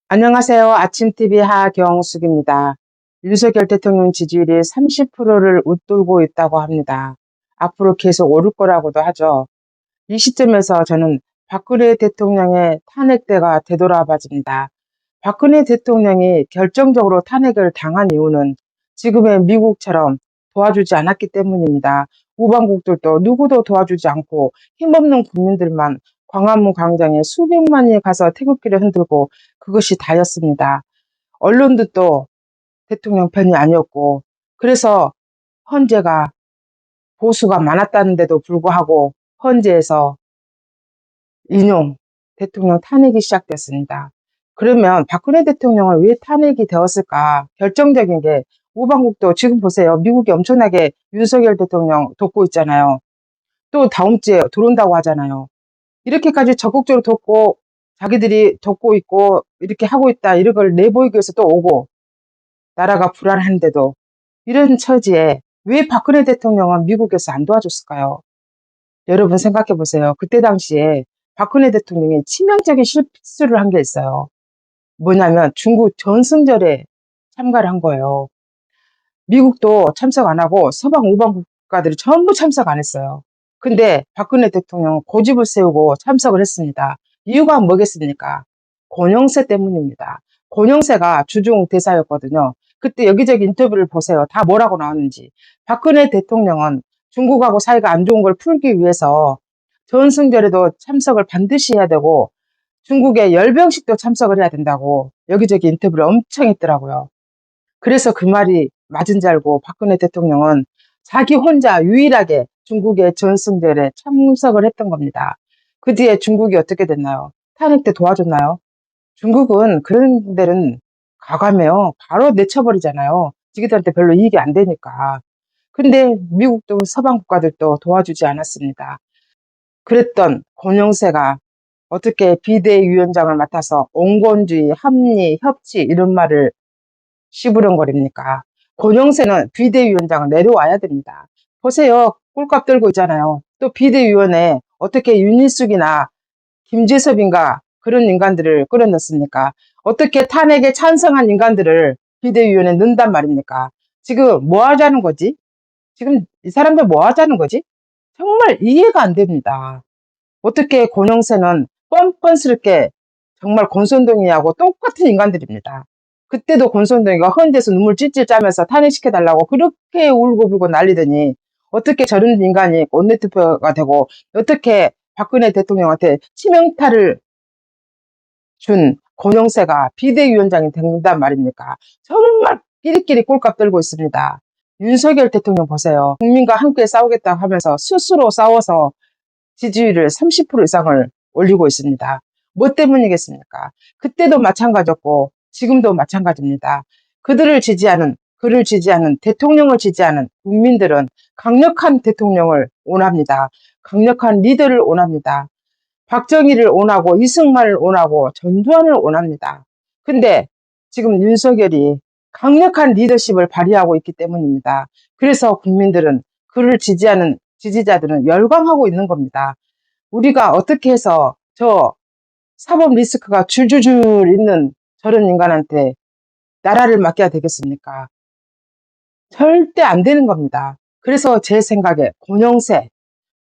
안녕하세요. 아침TV 하경숙입니다. 윤석열 대통령 지지율이 30%를 웃돌고 있다고 합니다. 앞으로 계속 오를 거라고도 하죠. 이 시점에서 저는 박근혜 대통령의 탄핵대가 되돌아봐집니다. 박근혜 대통령이 결정적으로 탄핵을 당한 이유는 지금의 미국처럼 도와주지 않았기 때문입니다. 우방국들도 누구도 도와주지 않고 힘없는 국민들만 광화문 광장에 수백만이 가서 태극기를 흔들고 그것이 다였습니다. 언론도 또 대통령 편이 아니었고, 그래서 헌재가 보수가 많았다는데도 불구하고 헌재에서 인용 대통령 탄핵이 시작됐습니다. 그러면 박근혜 대통령은 왜 탄핵이 되었을까? 결정적인 게 우방국도 지금 보세요. 미국이 엄청나게 윤석열 대통령 돕고 있잖아요. 또 다음 주에 들어온다고 하잖아요. 이렇게까지 적극적으로 돕고 자기들이 돕고 있고 이렇게 하고 있다 이런 걸 내보이기 위해서 또 오고 나라가 불안한데도 이런 처지에 왜 박근혜 대통령은 미국에서 안 도와줬을까요? 여러분 생각해 보세요. 그때 당시에 박근혜 대통령이 치명적인 실수를 한 게 있어요. 뭐냐면 중국 전승절에 참가를 한 거예요. 미국도 참석 안 하고 서방 우방 국가들이 전부 참석 안 했어요. 근데 박근혜 대통령은 고집을 세우고 참석을 했습니다. 이유가 뭐겠습니까? 권영세 때문입니다. 권영세가 주중 대사였거든요. 그때 여기저기 인터뷰를 보세요. 다 뭐라고 나왔는지. 박근혜 대통령은 중국하고 사이가 안 좋은 걸 풀기 위해서 전승절에도 참석을 반드시 해야 되고 중국의 열병식도 참석을 해야 된다고 여기저기 인터뷰를 엄청 했더라고요. 그래서 그 말이 맞은 줄 알고 박근혜 대통령은 자기 혼자 유일하게 중국의 전승절에 참석을 했던 겁니다. 그 뒤에 중국이 어떻게 됐나요? 탄핵 때 도와줬나요? 중국은 그런 데는 가감해요. 바로 내쳐버리잖아요. 지기들한테 별로 이익이 안 되니까. 근데 미국도 서방 국가들도 도와주지 않았습니다. 그랬던 권영세가 어떻게 비대위원장을 맡아서 온건주의, 합리, 협치 이런 말을 씨부렁거립니까? 권영세는 비대위원장을 내려와야 됩니다. 보세요. 꿀값 들고 있잖아요. 또 비대위원회 어떻게 윤일숙이나 김재섭인가 그런 인간들을 끌어넣습니까? 어떻게 탄핵에 찬성한 인간들을 비대위원회에 넣는단 말입니까? 지금 뭐 하자는 거지? 지금 이 사람들 뭐 하자는 거지? 정말 이해가 안 됩니다. 어떻게 권영세는 뻔뻔스럽게 정말 권선동이하고 똑같은 인간들입니다. 그때도 권선동이가 헌재에서 눈물 찔찔 짜면서 탄핵시켜달라고 그렇게 울고불고 난리더니 어떻게 저런 인간이 원내대표가 되고 어떻게 박근혜 대통령한테 치명타를 준 권영세가 비대위원장이 된단 말입니까? 정말 끼리끼리 꼴값 들고 있습니다. 윤석열 대통령 보세요. 국민과 함께 싸우겠다고 하면서 스스로 싸워서 지지율을 30% 이상을 올리고 있습니다. 뭐 때문이겠습니까? 그때도 마찬가지였고 지금도 마찬가지입니다. 그를 지지하는 대통령을 지지하는 국민들은 강력한 대통령을 원합니다. 강력한 리더를 원합니다. 박정희를 원하고 이승만을 원하고 전두환을 원합니다. 근데 지금 윤석열이 강력한 리더십을 발휘하고 있기 때문입니다. 그래서 국민들은 그를 지지하는 지지자들은 열광하고 있는 겁니다. 우리가 어떻게 해서 저 사법 리스크가 줄줄줄 있는 저런 인간한테 나라를 맡겨야 되겠습니까? 절대 안 되는 겁니다. 그래서 제 생각에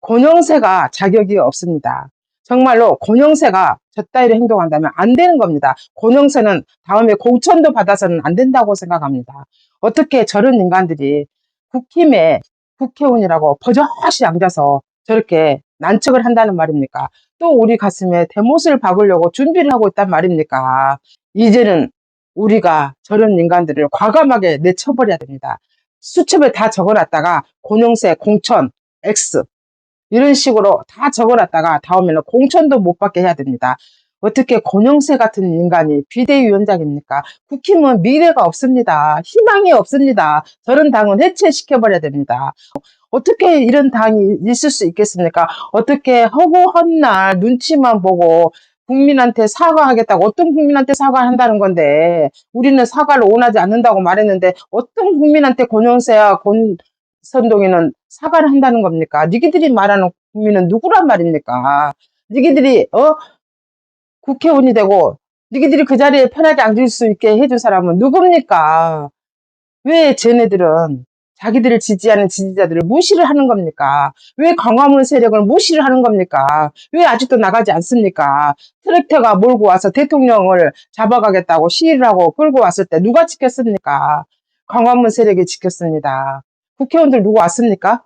권영세가 자격이 없습니다. 정말로 권영세가 저 따위로 행동한다면 안 되는 겁니다. 권영세는 다음에 공천도 받아서는 안 된다고 생각합니다. 어떻게 저런 인간들이 국힘에 국회의원이라고 버젓이 앉아서 저렇게 난척을 한다는 말입니까? 또 우리 가슴에 대못을 박으려고 준비를 하고 있단 말입니까? 이제는 우리가 저런 인간들을 과감하게 내쳐버려야 됩니다. 수첩에 다 적어놨다가 권영세 공천 X 이런 식으로 다 적어놨다가 다음에는 공천도 못 받게 해야 됩니다. 어떻게 권영세 같은 인간이 비대위원장입니까? 국힘은 미래가 없습니다. 희망이 없습니다. 저런 당은 해체시켜버려야 됩니다. 어떻게 이런 당이 있을 수 있겠습니까? 어떻게 허구한 날 눈치만 보고 국민한테 사과하겠다고 어떤 국민한테 사과한다는 건데 우리는 사과를 원하지 않는다고 말했는데 어떤 국민한테 권영세와 권선동이는 사과를 한다는 겁니까? 니기들이 말하는 국민은 누구란 말입니까? 니기들이 국회의원이 되고 니희들이 그 자리에 편하게 앉을 수 있게 해준 사람은 누굽니까? 왜 쟤네들은 자기들을 지지하는 지지자들을 무시를 하는 겁니까? 왜 광화문 세력을 무시를 하는 겁니까? 왜 아직도 나가지 않습니까? 트랙터가 몰고 와서 대통령을 잡아가겠다고 시위를 하고 끌고 왔을 때 누가 지켰습니까? 광화문 세력이 지켰습니다. 국회의원들 누구 왔습니까?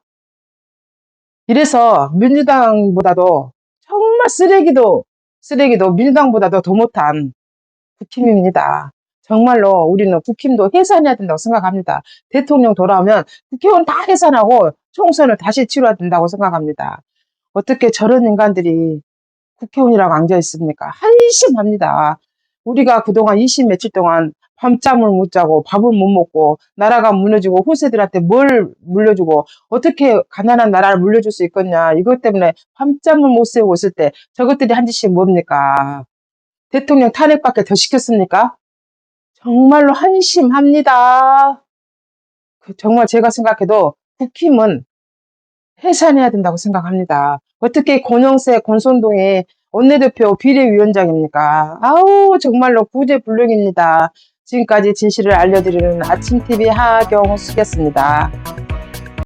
이래서 민주당보다도 정말 쓰레기도 민주당보다도 더 못한 국힘입니다. 정말로 우리는 국힘도 해산해야 된다고 생각합니다. 대통령 돌아오면 국회의원 다 해산하고 총선을 다시 치러야 된다고 생각합니다. 어떻게 저런 인간들이 국회의원이라고 앉아 있습니까? 한심합니다. 우리가 그동안 20 며칠 동안 밤잠을 못 자고 밥을 못 먹고 나라가 무너지고 후세들한테 뭘 물려주고 어떻게 가난한 나라를 물려줄 수 있겠냐. 이것 때문에 밤잠을 못 새고 있을 때 저것들이 한 짓이 뭡니까? 대통령 탄핵밖에 더 시켰습니까? 정말로 한심합니다. 정말 제가 생각해도 국힘은 해산해야 된다고 생각합니다. 어떻게 권영세, 권선동이 원내대표 비례위원장입니까? 아우 정말로 구제불능입니다. 지금까지 진실을 알려드리는 아침TV 하경숙이었습니다.